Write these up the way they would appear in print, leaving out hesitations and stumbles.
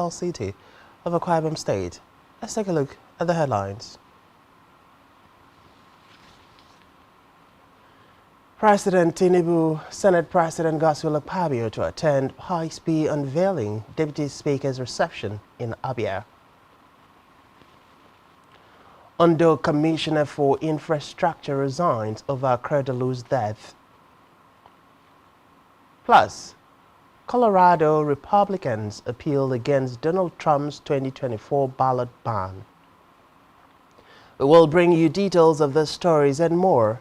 capital city of Akwa Ibom State. Let's take a look at the headlines. President Tinubu, Senate President Godswill Akpabio to attend high-speed unveiling Deputy Speaker's reception in Abia. Ondo Commissioner for Infrastructure resigns over Credalu's death. Plus, Colorado Republicans appeal against Donald Trump's 2024 ballot ban. We will bring you details of the stories and more.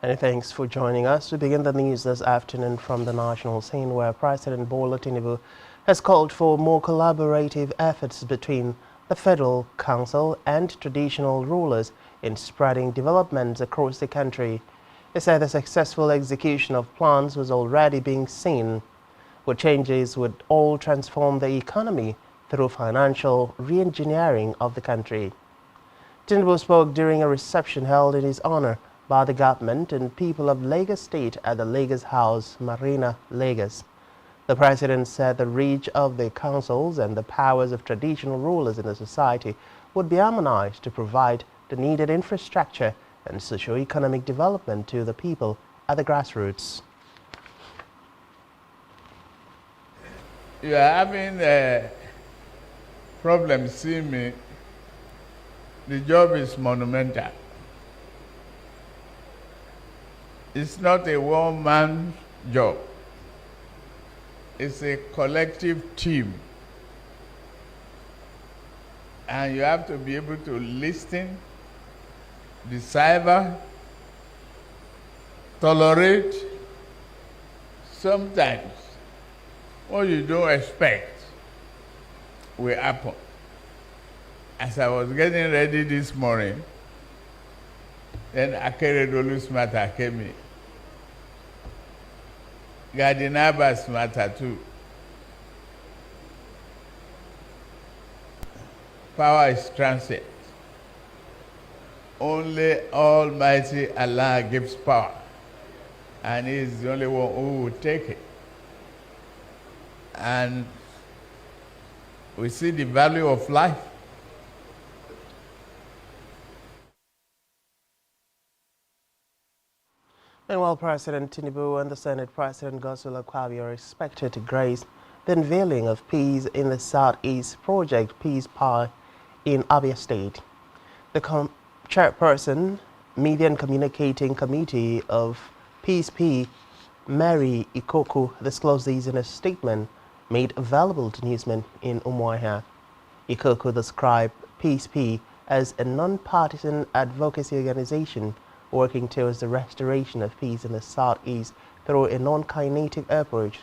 And thanks for joining us. We begin the news this afternoon from the national scene, where President Bola Tinubu has called for more collaborative efforts between the Federal Council and traditional rulers in spreading developments across the country. He said the successful execution of plans was already being seen, where changes would all transform the economy through financial re-engineering of the country. Tinubu spoke during a reception held in his honor by the government and people of Lagos State at the Lagos House, Marina, Lagos. The president said the reach of the councils and the powers of traditional rulers in the society would be harmonized to provide the needed infrastructure and socio-economic development to the people at the grassroots. You are having a problem seeing me. The job is monumental. It's not a one-man job. It's a collective team. And you have to be able to listen, decipher, tolerate. Sometimes what you don't expect will happen. As I was getting ready this morning, then Akeredolu's matter came in. Gardinaba's matter too. Power is transient. Only Almighty Allah gives power, and He is the only one who will take it. And we see the value of life. Meanwhile, President Tinubu and the Senate President Godswill Akpabio are expected to grace the unveiling of Peace in the Southeast Project Peace Pie in Abia State. The chairperson, Media and Communicating Committee of Peace P, Mary Ikoku, disclosed these in a statement made available to newsmen in Umuahia. Ikoku described Peace P as a non-partisan advocacy organization working towards the restoration of peace in the Southeast through a non-kinetic approach.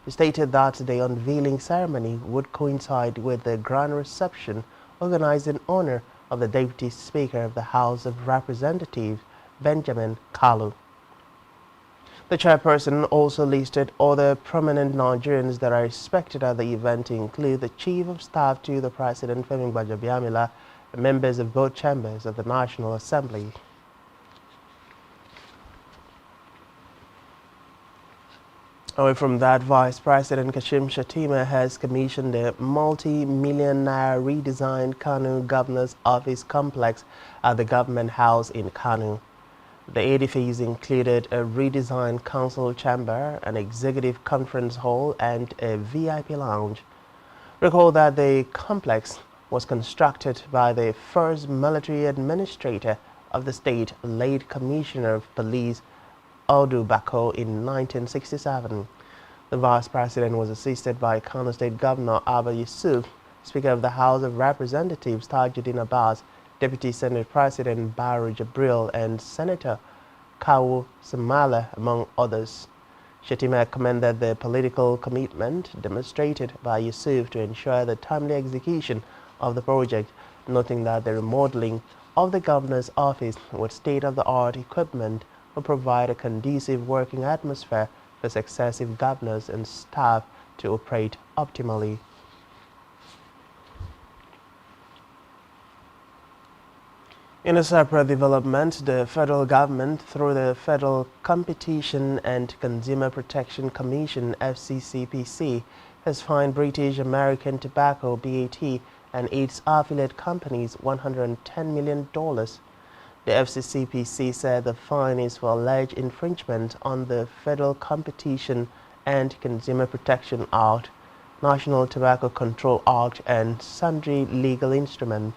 He stated that the unveiling ceremony would coincide with the grand reception organized in honor of the Deputy Speaker of the House of Representatives, Benjamin Kalu. The chairperson also listed other prominent Nigerians that are expected at the event to include the Chief of Staff to the President, Femi Gbajabiamila, and members of both chambers of the National Assembly. Away from that, Vice President Kashim Shettima has commissioned a multi-million naira redesigned Kano Governor's Office complex at the Government House in Kano. The edifice included a redesigned council chamber, an executive conference hall, and a VIP lounge. Recall that the complex was constructed by the first military administrator of the state, late Commissioner of Police Audu Bako, in 1967. The Vice President was assisted by Kano State Governor Abba Yusuf, Speaker of the House of Representatives Tajuddin Abbas, Deputy Senate President Baru Jabril, and Senator Kawu Samala, among others. Shettima commended the political commitment demonstrated by Yusuf to ensure the timely execution of the project, noting that the remodeling of the governor's office with state-of-the-art equipment will provide a conducive working atmosphere for successive governors and staff to operate optimally. In a separate development, the federal government, through the Federal Competition and Consumer Protection Commission (FCCPC), has fined British American Tobacco (BAT) and its affiliate companies $110 million. The FCCPC said the fine is for alleged infringement on the Federal Competition and Consumer Protection Act, National Tobacco Control Act, and sundry legal instruments.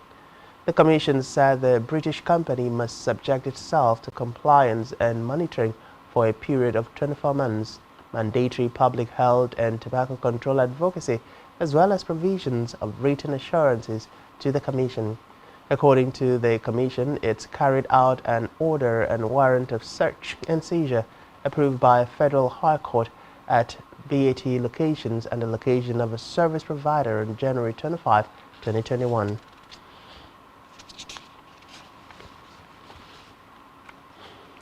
The Commission said the British company must subject itself to compliance and monitoring for a period of 24 months, mandatory public health and tobacco control advocacy, as well as provisions of written assurances to the Commission. According to the Commission, it's carried out an order and warrant of search and seizure approved by a federal high court at BAT locations and the location of a service provider on January 25, 2021.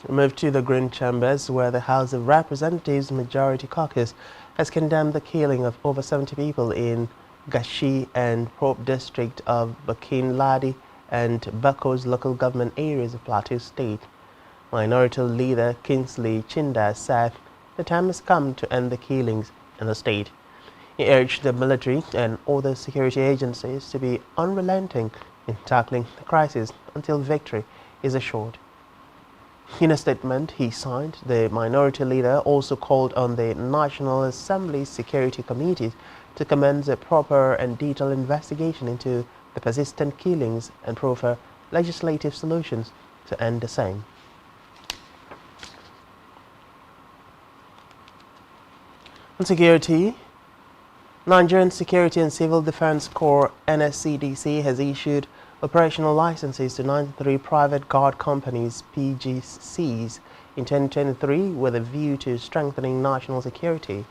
We move to the Green Chambers, where the House of Representatives Majority Caucus has condemned the killing of over 70 people in Gashi and Probe district of Bakin Ladi and Bako's local government areas of Plateau State. Minority Leader Kingsley Chinda said the time has come to end the killings in the state. He urged the military and other security agencies to be unrelenting in tackling the crisis until victory is assured. In a statement he signed, the minority leader also called on the National Assembly Security Committee to commence a proper and detailed investigation into the persistent killings and proffer legislative solutions to end the same. On security, Nigerian Security and Civil Defense Corps (NSCDC) has issued operational licenses to 93 private guard companies (PGCs) in 2023 with a view to strengthening national security.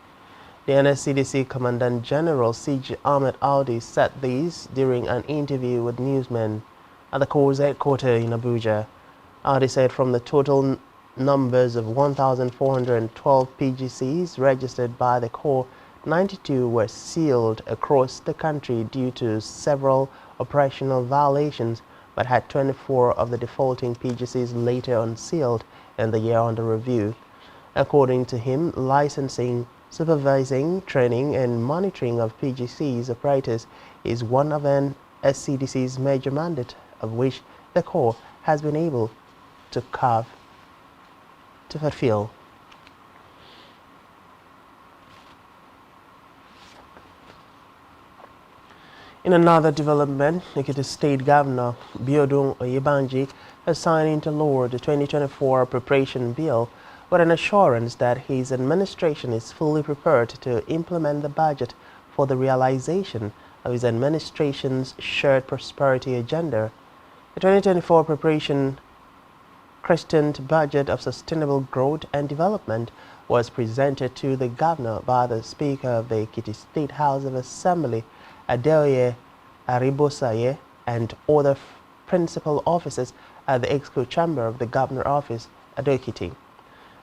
The NSCDC Commandant General C.J. Ahmed Audi said this during an interview with newsmen at the Corps headquarters in Abuja. Audi said from the total numbers of 1,412 PGCs registered by the Corps, 92 were sealed across the country due to several operational violations, but had 24 of the defaulting PGCs later unsealed in the year under review. According to him, licensing, supervising, training, and monitoring of PGCs operators is one of NSCDC's major mandate, of which the Corps has been able to fulfill. In another development, Ekiti State Governor Biodun Oyebanji has signed into law the 2024 Appropriation Bill with an assurance that his administration is fully prepared to implement the budget for the realization of his administration's shared prosperity agenda. The 2024 Appropriation Christened Budget of Sustainable Growth and Development was presented to the Governor by the Speaker of the Ekiti State House of Assembly, Adeoye Aribosaye, and other principal officers at the Exco Chamber of the Governor Office at Ekiti.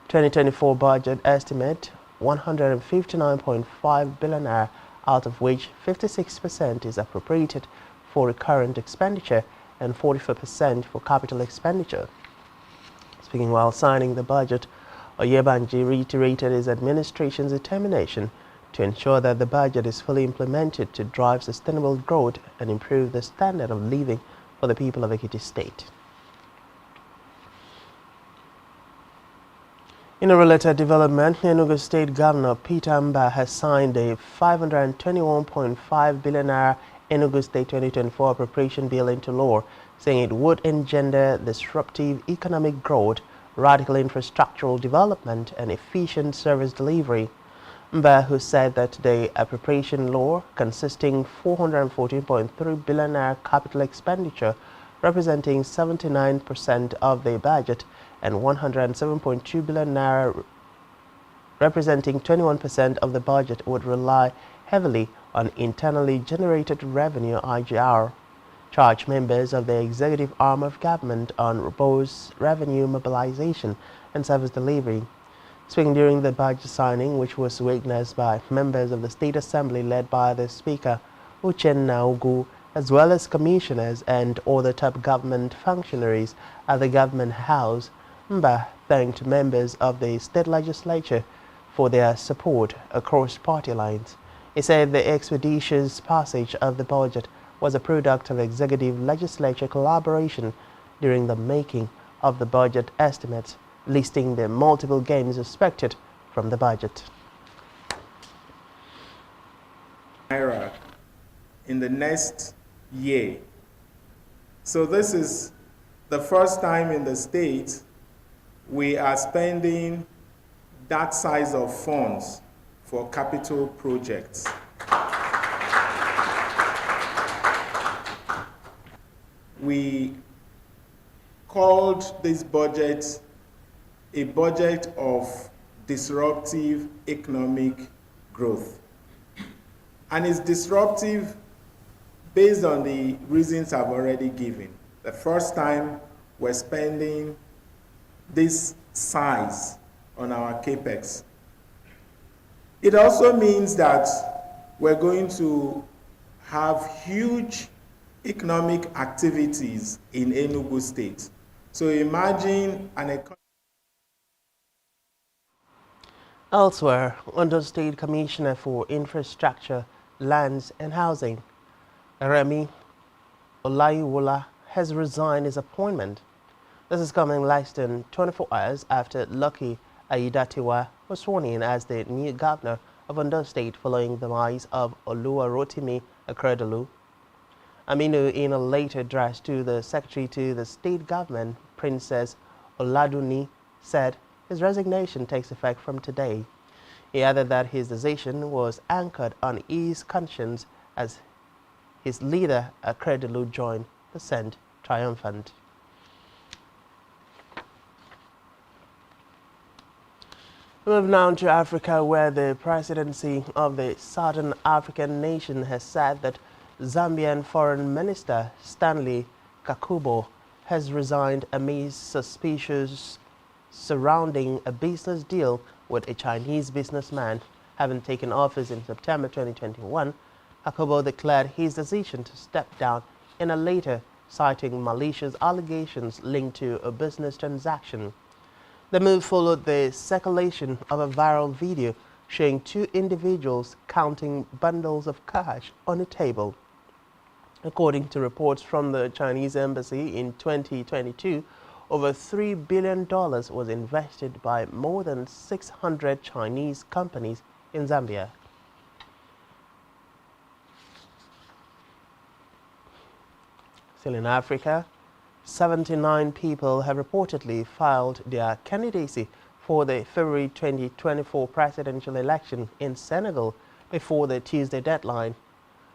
2024 budget estimate 159.5 billion naira, out of which 56% is appropriated for recurrent expenditure and 44% for capital expenditure. Speaking while signing the budget, Oyebanji reiterated his administration's determination to ensure that the budget is fully implemented to drive sustainable growth and improve the standard of living for the people of Ekiti State. In a related development, Enugu State Governor Peter Mba has signed a 521.5 billion naira Enugu State 2024 Appropriation Bill into law, saying it would engender disruptive economic growth, radical infrastructural development, and efficient service delivery. Mba, who said that the appropriation law, consisting 414.3 billion naira capital expenditure, representing 79% of the budget, and 107.2 billion naira, representing 21% of the budget, would rely heavily on internally generated revenue (IGR), charge members of the executive arm of government on robust revenue mobilization and service delivery. Speaking during the budget signing, which was witnessed by members of the State Assembly led by the Speaker, Uchenna Ugu, as well as commissioners and other top government functionaries at the Government House, Mba thanked members of the state legislature for their support across party lines. He said the expeditious passage of the budget was a product of executive legislature collaboration during the making of the budget estimates, listing the multiple gains expected from the budget. Naira in the next year. So this is the first time in the state we are spending that size of funds for capital projects. We called this budget a budget of disruptive economic growth. And it's disruptive based on the reasons I've already given. The first time we're spending this size on our capex. It also means that we're going to have huge economic activities in Enugu State. So imagine an economy. Elsewhere, Ondo State Commissioner for Infrastructure, Lands and Housing, Remi Olayiwola, has resigned his appointment. This is coming less than 24 hours after Lucky Aiyedatiwa was sworn in as the new governor of Ondo State following the demise of Oluwarotimi Akeredolu. Aminu, in a later address to the secretary to the state government, Princess Oladuni, said his resignation takes effect from today. He added that his decision was anchored on his conscience as his leader, Akeredolu, joined the scent triumphant. We move now to Africa, where the presidency of the Southern African nation has said that Zambian Foreign Minister Stanley Kakubo has resigned amid suspicions surrounding a business deal with a Chinese businessman. Having taken office in September 2021, Kakubo declared his decision to step down in a letter citing malicious allegations linked to a business transaction. The move followed the circulation of a viral video showing two individuals counting bundles of cash on a table. According to reports from the Chinese embassy, in 2022, over $3 billion was invested by more than 600 Chinese companies in Zambia. Still in Africa, 79 people have reportedly filed their candidacy for the February 2024 presidential election in Senegal before the Tuesday deadline.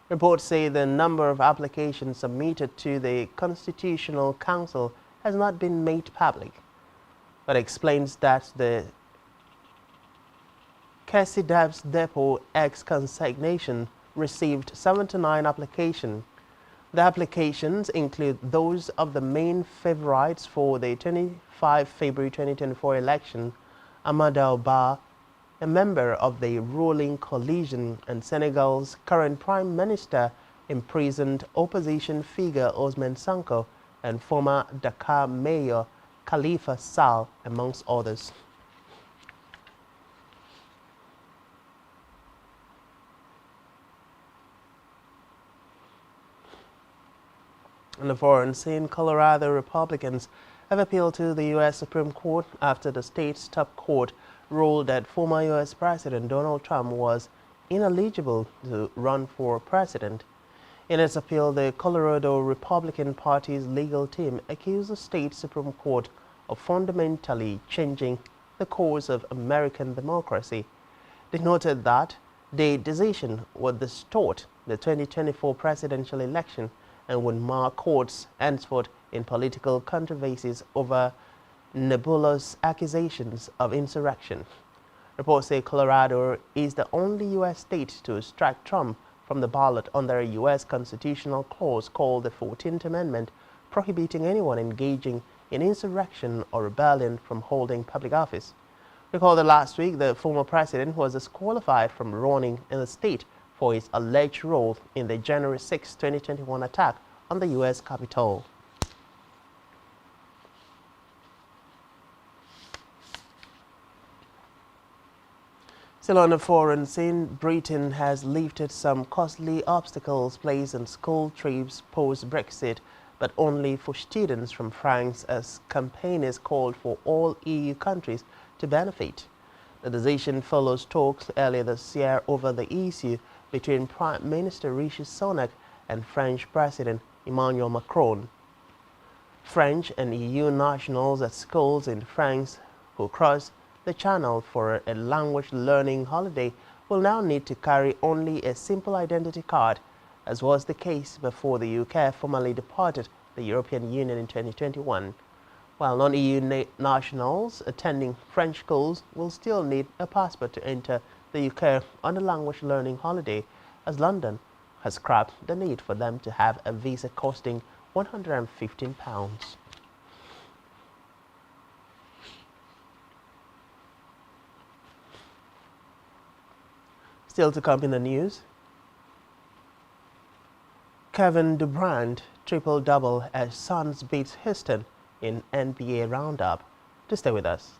Reports say the number of applications submitted to the Constitutional Council has not been made public, but explains that the Casidab's Depot ex-consignation received 79 applications. The applications include those of the main favorites for the 25 February 2024 election, Amadou Ba, a member of the ruling coalition, and Senegal's current Prime Minister, imprisoned opposition figure Ousmane Sonko, and former Dakar Mayor Khalifa Sall, amongst others. On the foreign scene, Colorado Republicans have appealed to the U.S. Supreme Court after the state's top court ruled that former U.S. President Donald Trump was ineligible to run for president. In its appeal, the Colorado Republican Party's legal team accused the state Supreme Court of fundamentally changing the course of American democracy. They noted that the decision would distort the 2024 presidential election and would mar courts henceforth in political controversies over nebulous accusations of insurrection. Reports say Colorado is the only U.S. state to strike Trump from the ballot under a U.S. constitutional clause called the 14th Amendment, prohibiting anyone engaging in insurrection or rebellion from holding public office. Recall that last week the former president was disqualified from running in the state for his alleged role in the January 6, 2021 attack on the U.S. Capitol. Still on the foreign scene, Britain has lifted some costly obstacles placed on school trips post-Brexit, but only for students from France, as campaigners called for all EU countries to benefit. The decision follows talks earlier this year over the issue between Prime Minister Rishi Sunak and French President Emmanuel Macron. French and EU nationals at schools in France who cross the Channel for a language learning holiday will now need to carry only a simple identity card, as was the case before the UK formally departed the European Union in 2021. While non-EU nationals attending French schools will still need a passport to enter the UK on a language learning holiday, as London has scrapped the need for them to have a visa costing £115. Still to come in the news, Kevin Durant triple-double as Suns beats Houston in NBA Roundup. To stay with us.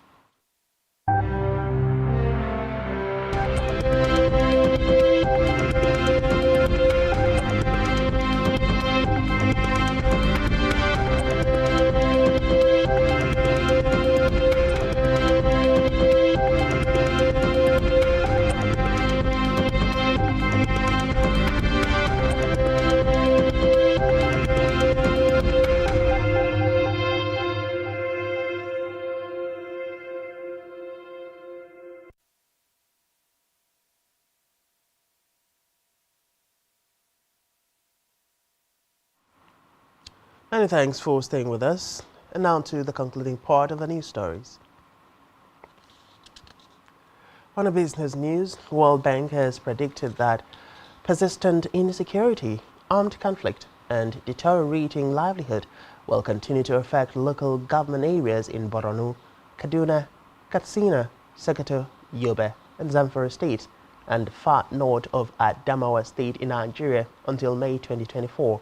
Many thanks for staying with us. And now to the concluding part of the news stories. On a business news, World Bank has predicted that persistent insecurity, armed conflict, and deteriorating livelihood will continue to affect local government areas in Borno, Kaduna, Katsina, Sokoto, Yobe, and Zamfara states, and far north of Adamawa State in Nigeria until May 2024.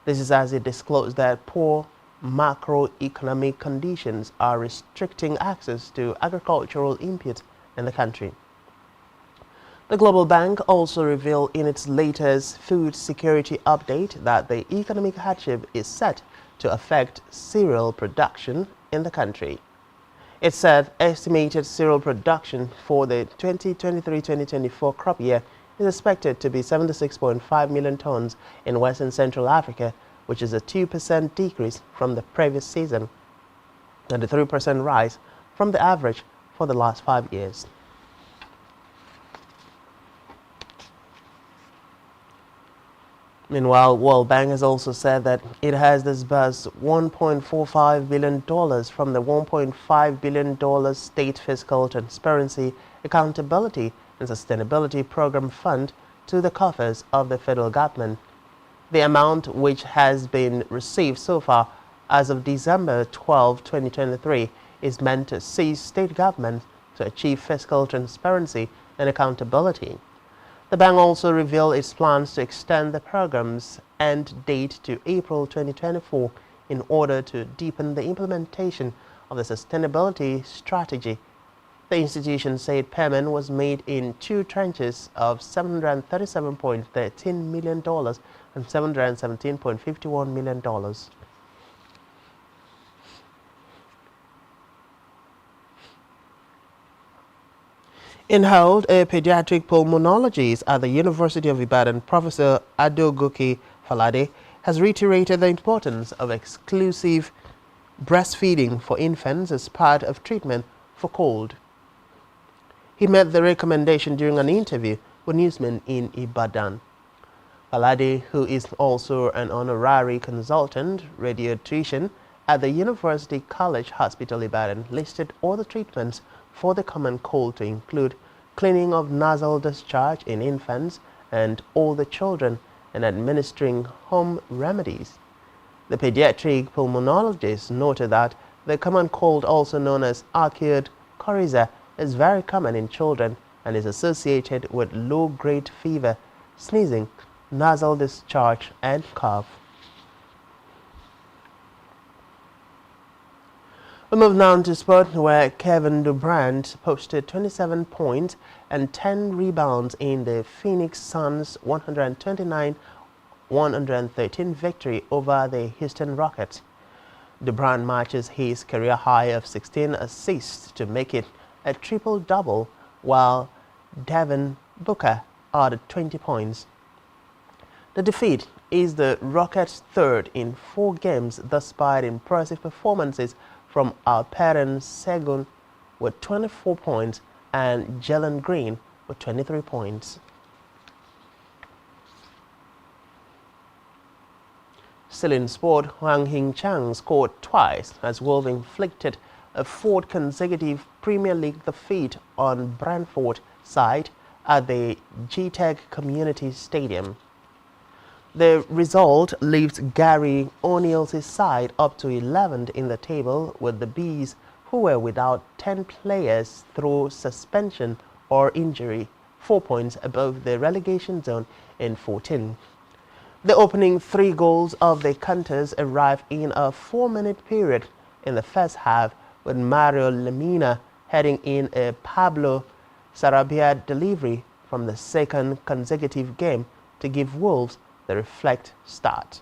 This is as it disclosed that poor macroeconomic conditions are restricting access to agricultural inputs in the country. The Global Bank also revealed in its latest food security update that the economic hardship is set to affect cereal production in the country. It said estimated cereal production for the 2023-2024 crop year is expected to be 76.5 million tons in Western Central Africa, which is a 2% decrease from the previous season and a 3% rise from the average for the last 5 years. Meanwhile, World Bank has also said that it has disbursed $1.45 billion from the $1.5 billion State Fiscal Transparency, Accountability and Sustainability Program Fund to the coffers of the federal government. The amount, which has been received so far as of December 12, 2023, is meant to assist state governments to achieve fiscal transparency and accountability. The bank also revealed its plans to extend the program's end date to April 2024 in order to deepen the implementation of the sustainability strategy. The institution said payment was made in 2 tranches of $737.13 million and $717.51 million. In held a pediatric pulmonologist at the University of Ibadan, Professor Adogoke Falade has reiterated the importance of exclusive breastfeeding for infants as part of treatment for cold. He made the recommendation during an interview with newsmen in Ibadan. Falade, who is also an honorary consultant, radiatrician, at the University College Hospital Ibadan listed all the treatments for the common cold to include cleaning of nasal discharge in infants and older children and administering home remedies. The pediatric pulmonologist noted that the common cold, also known as acute coryza, is very common in children and is associated with low-grade fever, sneezing, nasal discharge, and cough. We move now to sport, where Kevin Durant posted 27 points and 10 rebounds in the Phoenix Suns' 129-113 victory over the Houston Rockets. Durant matches his career high of 16 assists to make it a triple-double, while Devin Booker added 20 points. The defeat is the Rockets' third in 4 games, despite impressive performances from Alperen Sengun with 24 points and Jalen Green with 23 points. Still in sport, Hwang Hing-chang scored twice as Wolves inflicted a 4th consecutive Premier League defeat on Brentford side at the GTech Community Stadium. The result lifts Gary O'Neill's side up to 11th in the table, with the Bees, who were without 10 players through suspension or injury, 4 points above the relegation zone in 14th. The opening 3 goals of the Counters arrived in a 4-minute period in the first half, with Mario Lemina heading in a Pablo Sarabia delivery from the 2nd consecutive game to give Wolves the reflect start.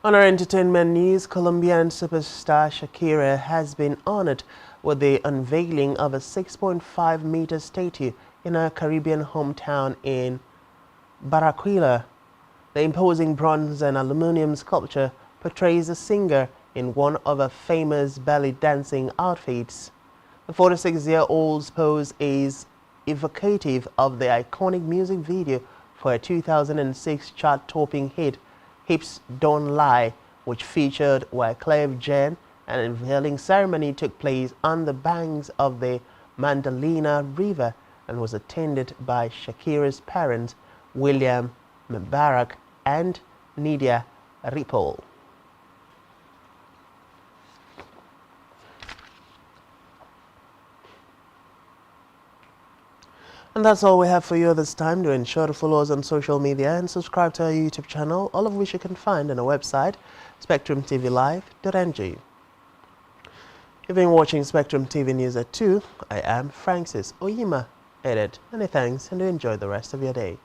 On our entertainment news, Colombian superstar Shakira has been honored with the unveiling of a 6.5-meter statue in her Caribbean hometown in Barranquilla. The imposing bronze and aluminum sculpture portrays the singer in one of her famous belly dancing outfits. The 46-year-old's pose is evocative of the iconic music video for a 2006 chart-topping hit, Hips Don't Lie, which featured Wyclef Jean. An unveiling ceremony took place on the banks of the Magdalena River and was attended by Shakira's parents, William Mubarak and Nidia Ripoll. And that's all we have for you this time. Do ensure to follow us on social media and subscribe to our YouTube channel, all of which you can find on our website, spectrumtvlive.ng. You've been watching Spectrum TV News at 2. I am Francis Oyima. Edit. Many thanks and do enjoy the rest of your day.